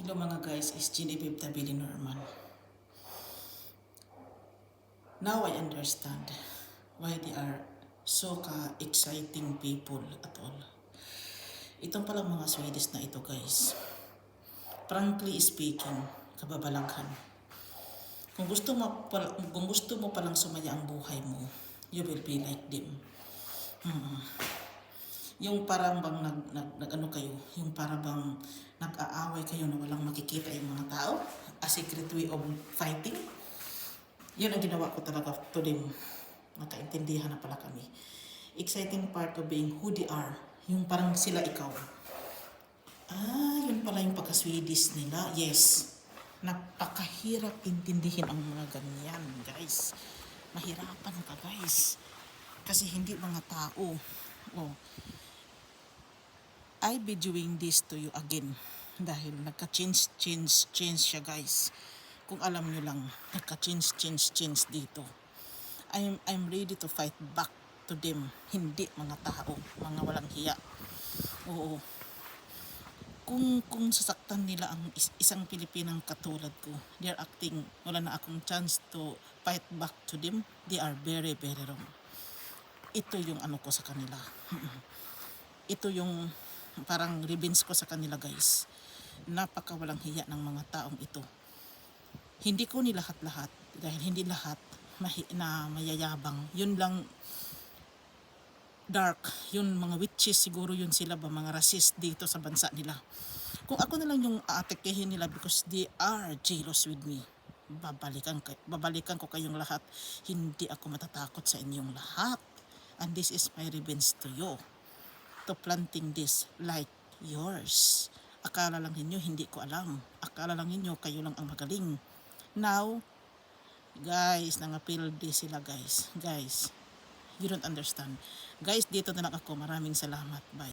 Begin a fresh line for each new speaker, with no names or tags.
Hello mga guys, it's Genevieve Tabili Norman. Now I understand why they are so exciting people at all. Itong palang mga Swedish na ito guys, frankly speaking, kababalaghan. Kung gusto mo palang sumaya ang buhay mo, you will be like them. Yung parang bang nag-ano kayo, yung parang bang nag-aaway kayo na walang makikita yung mga tao, a secret way of fighting. Yun ang ginawa ko talaga to them. Nakaintindihan na pala kami. Exciting part of being who they are, yung parang sila ikaw. Yun pala yung pagka-Swedish nila. Yes. Napakahirap intindihin ang mga ganyan, guys. Mahirapan ka, guys. Kasi hindi mga tao. I'll be doing this to you again dahil nagka-change siya guys. Kung alam nyo lang, nagka-change dito. I'm ready to fight back to them. Hindi mga tao, mga walang hiya. Oo. Kung sasaktan nila ang isang Pilipinang katulad ko, they're acting, wala na akong chance to fight back to them. They are very, very wrong. Ito yung ano ko sa kanila. Ito yung parang revenge ko sa kanila guys. Napakawalang hiya ng mga taong ito. Hindi ko nilahat-lahat dahil hindi lahat na mayayabang. Yun lang dark, yun mga witches siguro yun sila ba, mga racist dito sa bansa nila. Kung ako na lang yung aatakehin nila because they are jealous with me, babalikan ko kayong lahat. Hindi ako matatakot sa inyong lahat. And this is my revenge to you. To planting this like yours. Akala lang ninyo hindi ko alam. Akala lang ninyo kayo lang ang magaling. Now, guys, nangapildi sila guys. Guys, you don't understand. Guys, dito na lang ako. Maraming salamat. Bye.